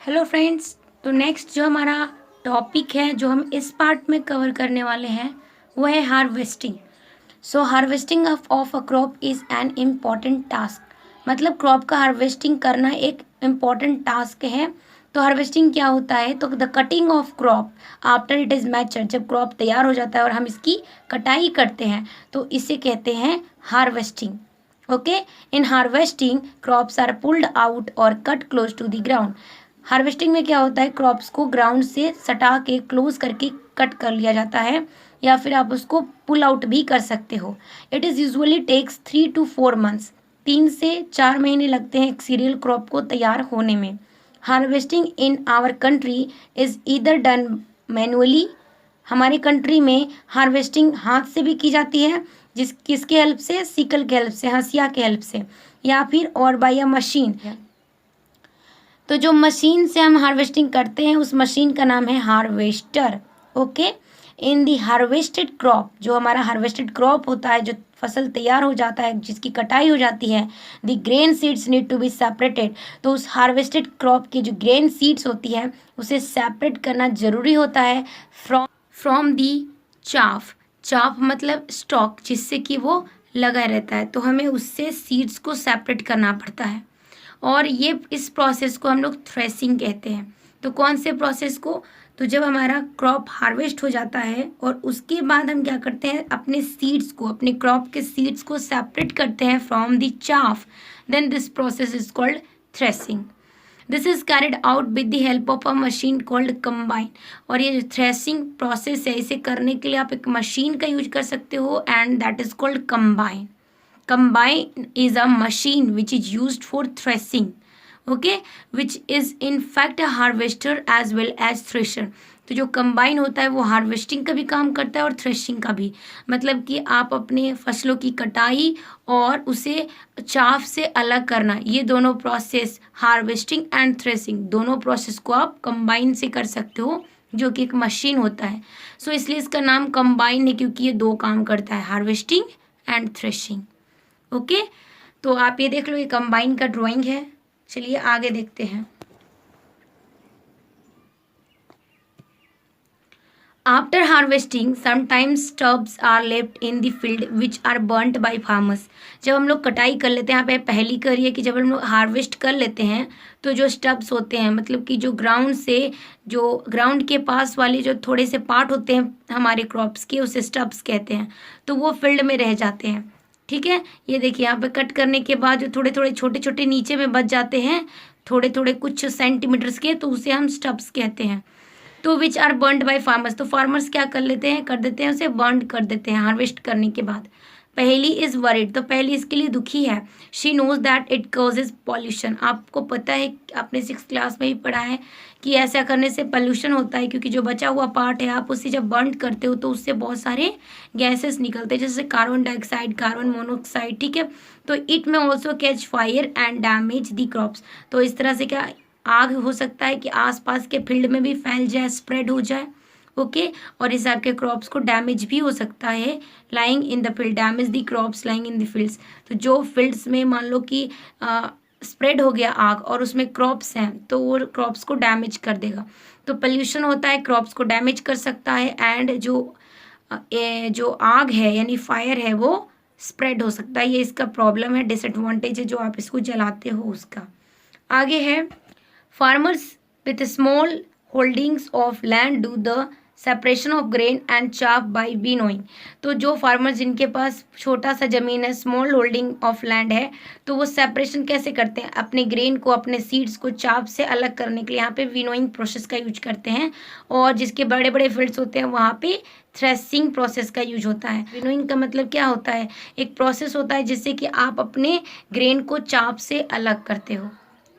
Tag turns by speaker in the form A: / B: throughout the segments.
A: Hello friends. तो next जो हमारा टॉपिक है जो हम इस पार्ट में कवर करने वाले हैं वो है harvesting. So harvesting of a crop is an important task. मतलब क्रॉप का हार्वेस्टिंग करना एक इम्पॉर्टेंट टास्क है। तो हार्वेस्टिंग क्या होता है? तो the cutting of crop after it is mature. जब क्रॉप तैयार हो जाता है और हम इसकी कटाई करते हैं तो इसे कहते हैं harvesting. Okay, in harvesting crops are pulled out और cut close to the ground. Harvesting में क्या होता है? क्रॉप्स को ग्राउंड से सटा के क्लोज करके कट कर लिया जाता है या फिर आप उसको पुल आउट भी कर सकते हो। It is usually takes 3 to 4 months। 3 से 4 महीने लगते हैं एक सीरियल क्रॉप को तैयार होने में। Harvesting in our country is either done manually. हमारे कंट्री में हार्वेस्टिंग हाथ से भी की जाती है, किसके हेल्प से? सिकल के हेल्प से, हंसिया के हेल्प से, या फिर और बाय अ मशीन। तो जो मशीन से हम हार्वेस्टिंग करते हैं उस मशीन का नाम है हार्वेस्टर। ओके, इन दी हार्वेस्टेड क्रॉप, जो हमारा हार्वेस्टेड क्रॉप होता है, जो फसल तैयार हो जाता है, जिसकी कटाई हो जाती है, the grain seeds need to be separated. तो उस हार्वेस्टेड क्रॉप की जो ग्रेन सीड्स होती है उसे सेपरेट करना जरूरी होता है फ्रॉम दी चाफ। चाफ मतलब स्टॉक, जिससे कि वो लगा रहता है, तो हमें उससे सीड्स को सेपरेट करना पड़ता है। और ये इस प्रोसेस को हम लोग थ्रेसिंग कहते हैं। तो कौन से प्रोसेस को? तो जब हमारा क्रॉप हार्वेस्ट हो जाता है और उसके बाद हम क्या करते हैं, अपने सीड्स को, अपने क्रॉप के सीड्स को सेपरेट करते हैं from the chaff, then this process is called threshing. This is carried out with the help of a machine called combine. और ये जो थ्रेसिंग प्रोसेस है, इसे करने के लिए आप एक मशीन का यूज कर सकते हो and that is called combine. Combine is a machine which is used for threshing, okay, which is in fact a harvester as well as thresher। तो जो कंबाइन होता है वो हार्वेस्टिंग का भी काम करता है और थ्रेशिंग का भी। मतलब कि आप अपने फसलों की कटाई और उसे चाफ से अलग करना, ये दोनों प्रोसेस, हार्वेस्टिंग एंड थ्रेशिंग, दोनों प्रोसेस को आप कंबाइन से कर सकते हो, जो कि एक मशीन होता है। सो इसलिए इसका नाम कंबाइन है, क्योंकि ये दो काम करता है, हार्वेस्टिंग एंड थ्रेशिंग। ओके, तो आप ये देख लो, ये कंबाइन का ड्राइंग है। चलिए आगे देखते हैं। After harvesting sometimes stubs are left in the field which are burned by farmers. जब हम लोग कटाई कर लेते हैं, यहाँ पे पहली करिए कि जब हम लोग हार्वेस्ट कर लेते हैं तो जो स्टब्स होते हैं, मतलब कि जो ग्राउंड से, जो ग्राउंड के पास वाले जो थोड़े से पार्ट होते हैं हमारे क्रॉप्स के, उसे स्टब्स कहते हैं। तो वो फील्ड में रह जाते हैं। ठीक है, ये देखिए यहाँ पे कट करने के बाद जो थोड़े थोड़े छोटे छोटे नीचे में बच जाते हैं, थोड़े थोड़े कुछ सेंटीमीटर्स के, तो उसे हम स्टब्स कहते हैं। तो which are burned by farmers. तो फार्मर्स क्या कर लेते हैं, कर देते हैं, उसे बर्न कर देते हैं हार्वेस्ट करने के बाद। पहली इज वरिड। तो पहली इसके लिए दुखी है। She knows that it causes pollution. आपको पता है, आपने 6th क्लास में भी पढ़ा है कि ऐसा करने से पॉल्यूशन होता है, क्योंकि जो बचा हुआ पार्ट है आप उसे जब बर्न करते हो तो उससे बहुत सारे गैसेस निकलते हैं, जैसे कार्बन डाइऑक्साइड, कार्बन मोनोऑक्साइड। ठीक है, तो इट में also catch fire and damage the crops. तो इस तरह से क्या आग हो सकता है कि आसपास के फील्ड में भी फैल जाए, स्प्रेड हो जाए। ओके, और इस आपके क्रॉप्स को डैमेज भी हो सकता है। Lying in the field, damage the crops lying in the fields. तो जो फील्ड्स में मान लो कि स्प्रेड हो गया आग और उसमें क्रॉप्स हैं, तो वो क्रॉप्स को डैमेज कर देगा। तो पोल्यूशन होता है, क्रॉप्स को डैमेज कर सकता है, एंड जो आग है यानी फायर है वो स्प्रेड हो सकता है। ये इसका प्रॉब्लम है, डिसएडवांटेज है जो आप इसको जलाते हो उसका। आगे है, farmers with small holdings of land do the separation of grain and chaff by winnowing। तो जो फार्मर्स जिनके पास छोटा सा ज़मीन है, स्मॉल होल्डिंग ऑफ लैंड है, तो वो सेपरेशन कैसे करते हैं? अपने ग्रेन को, अपने सीड्स को चाफ से अलग करने के लिए यहाँ पे विनोइंग प्रोसेस का यूज करते हैं। और जिसके बड़े बड़े फील्ड्स होते हैं वहाँ पे थ्रेसिंग प्रोसेस का यूज होता है। विनोइंग का मतलब क्या होता है? एक प्रोसेस होता है जिससे कि आप अपने ग्रेन को चाफ से अलग करते हो।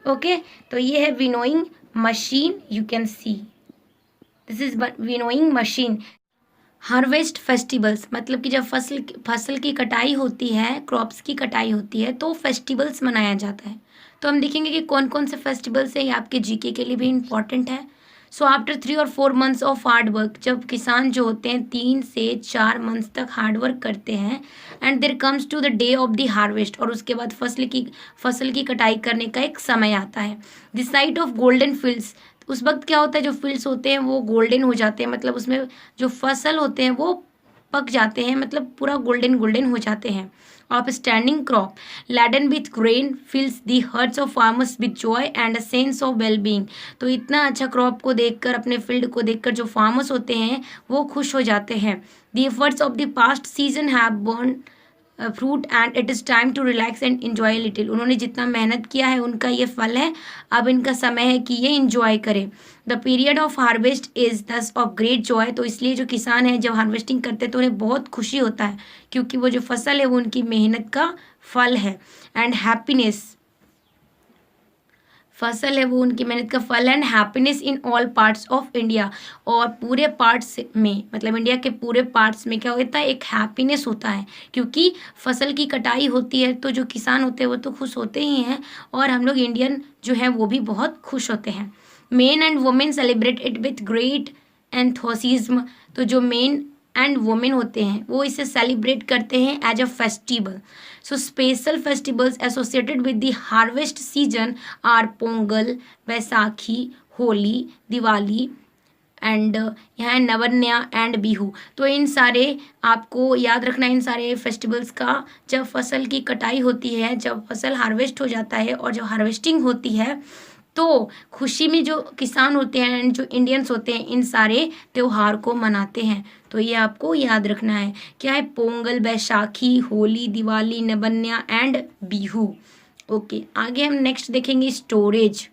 A: ओके, तो ये है winnowing machine, you can see this is winnowing machine. Harvest festivals, मतलब कि जब फसल की कटाई होती है, क्रॉप्स की कटाई होती है, तो फेस्टिवल्स मनाया जाता है। तो हम देखेंगे कि कौन कौन से फेस्टिवल्स हैं, ये आपके जीके के लिए भी इम्पॉर्टेंट है। सो आफ्टर 3 और 4 मंथ्स ऑफ हार्ड वर्क, जब किसान जो होते हैं 3 से 4 मंथ्स तक हार्ड वर्क करते हैं, and there comes to the day of the harvest, और उसके बाद फसल की कटाई करने का एक समय आता है। The site of golden fields, उस वक्त क्या होता है, जो फील्ड्स होते हैं वो गोल्डन हो जाते हैं, मतलब उसमें जो फसल होते हैं वो पक जाते हैं, मतलब पूरा गोल्डन गोल्डन हो जाते हैं। Of standing crop laden with grain fills the hearts of farmers with joy and a sense of well-being। तो इतना अच्छा क्रॉप को देखकर, अपने फील्ड को देखकर जो फार्मर्स होते हैं वो खुश हो जाते हैं। The efforts of the past season have borne fruit and it is time to relax and enjoy little. उन्होंने जितना मेहनत किया है उनका ये फल है, अब इनका समय है कि ये इंजॉय करें। The period of harvest is दस ऑफ ग्रेट जॉय। तो इसलिए जो किसान हैं जब हार्वेस्टिंग करते हैं तो उन्हें बहुत खुशी होता है, क्योंकि वो जो फसल है वो उनकी मेहनत का फल है। एंड हैप्पीनेस, फसल है वो उनकी मेहनत का फल, and happiness in all parts of India. और पूरे पार्ट्स में, मतलब इंडिया के पूरे पार्ट्स में क्या होता है, एक हैप्पीनेस होता है, क्योंकि फसल की कटाई होती है तो जो किसान होते हैं वो तो खुश होते ही हैं, और हम लोग इंडियन जो है वो भी बहुत खुश होते हैं। Men and women celebrate it with great enthusiasm. तो जो मेन एंड वुमेन होते हैं वो इसे सेलिब्रेट करते हैं as a festival. So special festivals associated with the harvest season are Pongal, Baisakhi, Holi, Diwali and यहाँ नवन्या एंड बिहू। तो इन सारे आपको याद रखना, इन सारे फेस्टिवल्स का, जब फसल की कटाई होती है, जब फसल हार्वेस्ट हो जाता है और जब हार्वेस्टिंग होती है तो खुशी में जो किसान होते हैं एंड जो इंडियंस होते हैं इन सारे त्योहार को मनाते हैं। तो ये आपको याद रखना है, क्या है, पोंगल, बैसाखी, होली, दिवाली, नवन्या एंड बिहू। ओके, आगे हम नेक्स्ट देखेंगे स्टोरेज।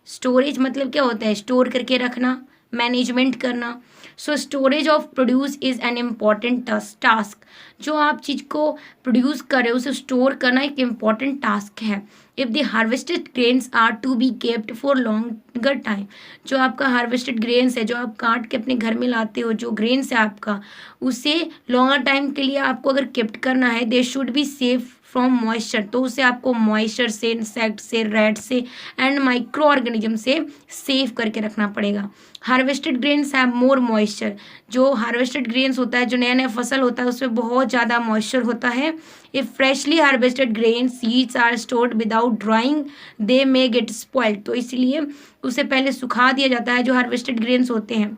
A: स्टोरेज मतलब क्या होता है, स्टोर करके रखना, मैनेजमेंट करना। So storage of produce is an important task. जो आप चीज़ को प्रोड्यूस कर रहे हो उसे स्टोर करना एक इम्पॉर्टेंट टास्क है। If the harvested grains are to be kept for longer time, जो आपका हार्वेस्टेड ग्रेन्स है, जो आप काट के अपने घर में लाते हो, जो ग्रेन्स है आपका, उसे लॉन्गर टाइम के लिए आपको अगर केप्ट करना है, they should be safe from moisture. तो उसे आपको मॉइस्चर से, इंसेक्ट से, रैट से एंड माइक्रो ऑर्गेनिज्म से सेव करके रखना पड़ेगा। Harvested grains have more moisture. जो हार्वेस्टेड ग्रेन्स होता है, जो नया नया फसल होता है, उसमें बहुत ज़्यादा मॉइस्चर होता है। If freshly harvested grain seeds are stored without drying they may get spoiled. तो इसलिए उसे पहले सुखा दिया जाता है, जो हार्वेस्टेड ग्रेन्स होते हैं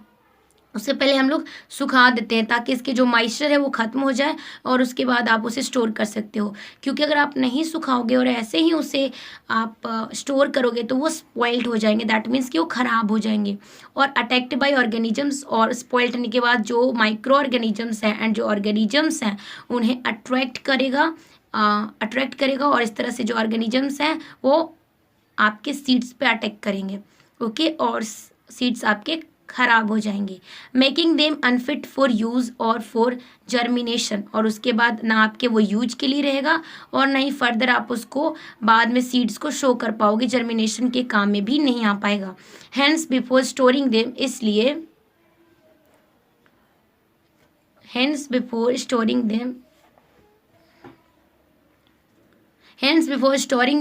A: उससे पहले हम लोग सुखा देते हैं, ताकि इसके जो मॉइस्चर है वो ख़त्म हो जाए और उसके बाद आप उसे स्टोर कर सकते हो। क्योंकि अगर आप नहीं सुखाओगे और ऐसे ही उसे आप स्टोर करोगे तो वो स्पॉइल्ड हो जाएंगे, दैट मीन्स कि वो ख़राब हो जाएंगे। और अटैक्ड बाय ऑर्गेनिजम्स, और स्पॉइल्ड होने के बाद जो माइक्रो ऑर्गेनिजम्स हैं एंड जो ऑर्गेनिजम्स हैं उन्हें अट्रैक्ट करेगा और इस तरह से जो ऑर्गेनिजम्स हैं वो आपके सीड्स पे अटैक करेंगे। ओके, और सीड्स आपके खराब हो जाएंगे, making them unfit for use और फॉर जर्मिनेशन। और उसके बाद ना आपके वो यूज के लिए रहेगा और ना ही फर्दर आप उसको बाद में सीड्स को शो कर पाओगे, जर्मिनेशन के काम में भी नहीं आ पाएगा। हेंस बिफोर स्टोरिंग देम, इसलिए hence before storing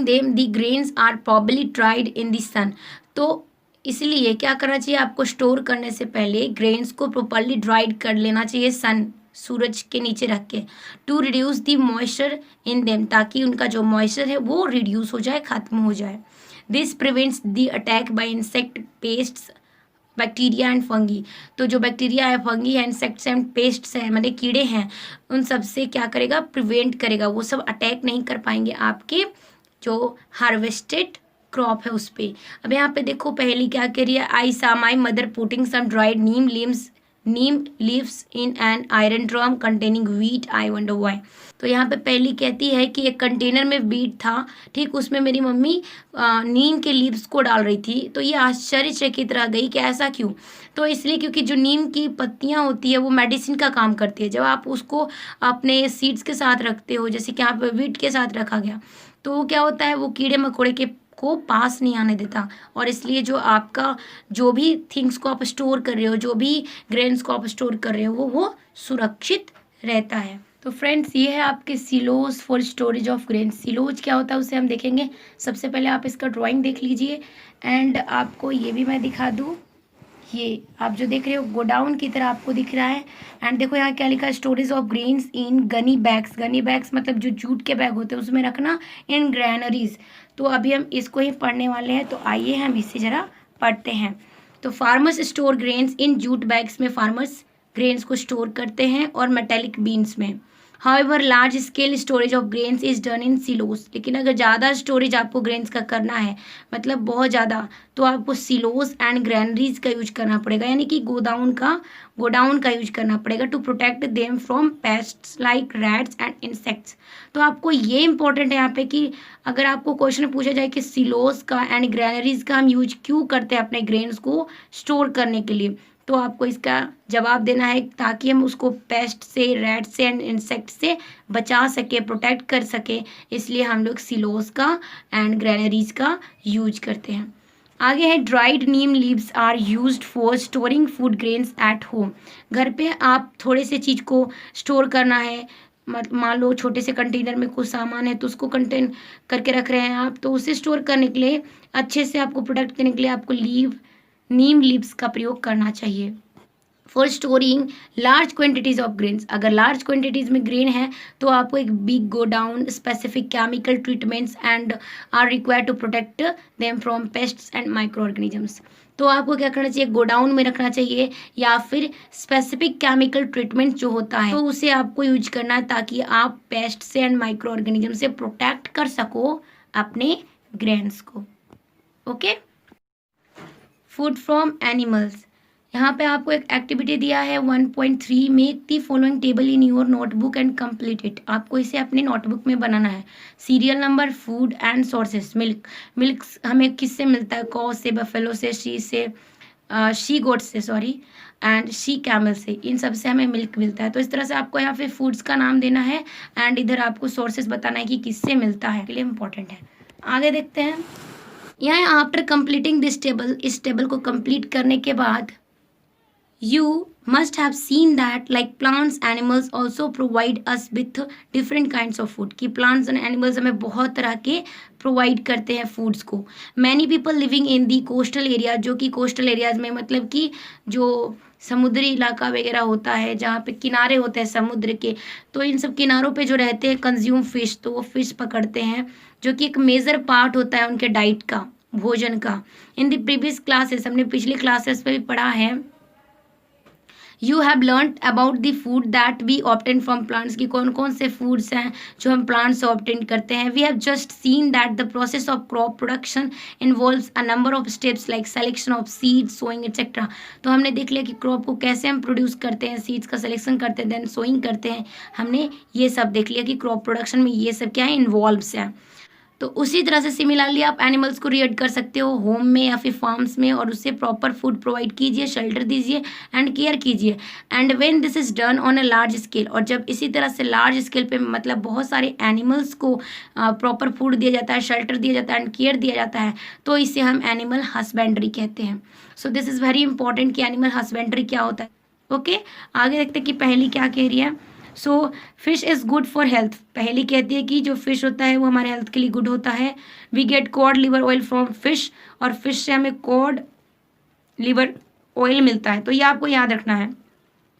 A: them the grains are properly dried in the sun. तो इसलिए क्या करना चाहिए, आपको स्टोर करने से पहले ग्रेन्स को प्रॉपर्ली ड्राइड कर लेना चाहिए, सूरज के नीचे रख के, to reduce the moisture in them, ताकि उनका जो मॉइस्चर है वो रिड्यूस हो जाए, ख़त्म हो जाए। This prevents the attack by insect, pests, bacteria and fungi. तो जो बैक्टीरिया है, फंगी है, इंसेक्ट्स एंड पेस्ट्स हैं, मतलब कीड़े हैं, उन सब से क्या करेगा, प्रिवेंट करेगा, वो सब अटैक नहीं कर पाएंगे आपके जो हार्वेस्टेड क्रॉप है उस पर। अब यहाँ पे देखो पहली क्या कह रही है, I saw my mother putting some dried neem leaves in an iron drum containing wheat, I wonder why. तो यहाँ पे पहली कहती है कि एक कंटेनर में वीट था, ठीक, उसमें मेरी मम्मी नीम के लीव्स को डाल रही थी। तो ये आश्चर्यचकित रह गई कि ऐसा क्यों। तो इसलिए क्योंकि जो नीम की पत्तियाँ होती है वो मेडिसिन का काम करती है। जब आप उसको अपने सीड्स के साथ रखते हो, जैसे कि यहाँ पे वीट के साथ रखा गया, तो क्या होता है, वो कीड़े मकोड़े के को पास नहीं आने देता, और इसलिए जो आपका जो भी थिंग्स को आप स्टोर कर रहे हो, जो भी ग्रेन्स को आप स्टोर कर रहे हो, वो सुरक्षित रहता है। तो फ्रेंड्स, ये है आपके silos for storage of grain. Silos क्या होता है उसे हम देखेंगे। सबसे पहले आप इसका ड्राइंग देख लीजिए, एंड आपको ये भी मैं दिखा दूँ, ये आप जो देख रहे हो गोडाउन की तरह आपको दिख रहा है। एंड देखो यहाँ क्या लिखा है, storage of grains in Ghani bags. Ghani bags मतलब जो जूट के बैग होते हैं उसमें रखना, इन ग्रैनरीज। तो अभी हम इसको ही पढ़ने वाले हैं, तो आइए हम इसे ज़रा पढ़ते हैं। तो farmers store grains in jute bags में फार्मर्स ग्रेन्स को स्टोर करते हैं और मेटेलिक बीन्स में। However large scale storage of grains is done in silos. लेकिन अगर ज़्यादा स्टोरेज आपको ग्रेन्स का करना है, मतलब बहुत ज़्यादा, तो आपको सिलोस एंड ग्रैनरीज का यूज करना पड़ेगा, यानी कि गोडाउन का यूज करना पड़ेगा to protect them from pests like rats and insects. तो आपको ये इंपॉर्टेंट है यहाँ पे कि अगर आपको क्वेश्चन पूछा जाए कि सिलोस का एंड ग्रैनरीज का हम यूज क्यों करते हैं अपने ग्रेन्स को स्टोर करने के लिए, तो आपको इसका जवाब देना है ताकि हम उसको पेस्ट से, रैट से एंड इंसेक्ट से बचा सके, प्रोटेक्ट कर सके, इसलिए हम लोग सिलोस का एंड ग्रैनरीज का यूज करते हैं। आगे है dried neem leaves are used for storing food grains at home. घर पे आप थोड़े से चीज़ को स्टोर करना है, मान लो छोटे से कंटेनर में कुछ सामान है तो उसको कंटेन करके रख रहे हैं आप, तो उसे स्टोर करने के लिए, अच्छे से आपको प्रोटेक्ट करने के लिए आपको नीम लीव्स का प्रयोग करना चाहिए। For storing large quantities of grains, अगर लार्ज क्वांटिटीज में ग्रेन है तो आपको एक big godown, specific chemical treatments and are required to protect them from pests and micro organisms. तो आपको क्या करना चाहिए, गोडाउन में रखना चाहिए या फिर स्पेसिफिक केमिकल ट्रीटमेंट जो होता है तो उसे आपको यूज करना है ताकि आप पेस्ट से एंड माइक्रो ऑर्गेनिज्म से प्रोटेक्ट कर सको अपने ग्रेन्स को। ओके। फूड फ्रॉम एनिमल्स, यहाँ पे आपको एक एक्टिविटी दिया है 1.3, make the following table in your notebook and complete it. आपको इसे अपनी नोटबुक में बनाना है। Serial number, food and sources. Milk हमें किससे मिलता है, कॉ से, बफेलो से, शी गोट से एंड शी कैमल से, इन सब से हमें मिल्क मिलता है। तो इस तरह से आपको यहाँ पे फूड्स का नाम देना है एंड इधर आपको सोर्सेस बताना है कि किससे मिलता है, के लिए इम्पोर्टेंट है। आगे देखते हैं, यहाँ आफ्टर कंप्लीटिंग दिस टेबल, इस टेबल को कंप्लीट करने के बाद you must have seen that like plants animals also provide us with different kinds of food, कि plants and animals हमें बहुत तरह के प्रोवाइड करते हैं फूड्स को। many people living in the coastal area, जो कि कोस्टल एरियाज में मतलब कि जो समुद्री इलाका वगैरह होता है जहाँ पे किनारे होते हैं समुद्र के, तो इन सब किनारों पे जो रहते हैं कंज्यूम फिश, तो वो फिश पकड़ते हैं जो कि एक मेजर पार्ट होता है उनके डाइट का, भोजन का। इन द प्रीवियस क्लासेस, हमने पिछले क्लासेस पे भी पढ़ा है, you have learn about the food that we obtain from plants, की कौन कौन से फूड्स हैं जो हम प्लांट से ऑब्टेन करते हैं। We have just seen that the process of crop production involves a number of steps like selection of seeds, sowing etcetera. तो हमने देख लिया कि क्रॉप को कैसे हम प्रोड्यूस करते हैं, सीड्स का सिलेक्शन करते हैं, देन सोइंग करते हैं। हमने ये सब देख लिया कि क्रॉप प्रोडक्शन में ये सब क्या है, इन्वॉल्व्स है। तो उसी तरह से सिमिलरली आप एनिमल्स को रिएक्ट कर सकते हो होम में या फिर फार्म्स में, और उससे प्रॉपर फूड प्रोवाइड कीजिए, शेल्टर दीजिए एंड केयर कीजिए। And when this is done on a large scale, और जब इसी तरह से लार्ज स्केल पे मतलब बहुत सारे एनिमल्स को प्रॉपर फूड दिया जाता है, शेल्टर दिया जाता है एंड केयर दिया जाता है, तो इसे हम एनिमल हस्बेंड्री कहते हैं। So this is very important कि एनिमल हस्बेंड्री क्या होता है। ओके, आगे देखते हैं कि पहली क्या कह रही है। So fish is good for health, पहली कहती है कि जो फिश होता है वो हमारे हेल्थ के लिए गुड होता है। We get cod liver oil from fish, और फिश से हमें कॉड लिवर ऑयल मिलता है। तो ये आपको याद रखना है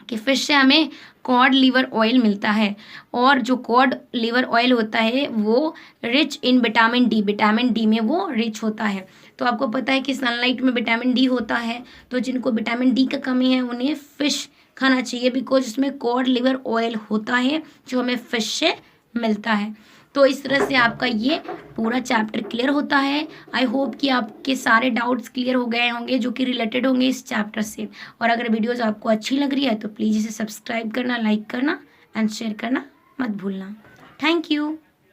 A: कि फिश से हमें कॉड लिवर ऑयल मिलता है, और जो कॉड लिवर ऑयल होता है वो rich in vitamin D, vitamin D में वो रिच होता है। तो आपको पता है कि सनलाइट में विटामिन डी होता है, तो जिनको विटामिन डी का कमी है उन्हें फिश खाना चाहिए, बिकॉज इसमें कॉड लिवर ऑयल होता है जो हमें फिश से मिलता है। तो इस तरह से आपका ये पूरा चैप्टर क्लियर होता है। आई होप कि आपके सारे डाउट्स क्लियर हो गए होंगे जो कि रिलेटेड होंगे इस चैप्टर से। और अगर वीडियोज़ आपको अच्छी लग रही है तो प्लीज़ इसे सब्सक्राइब करना, लाइक करना एंड शेयर करना मत भूलना। Thank you.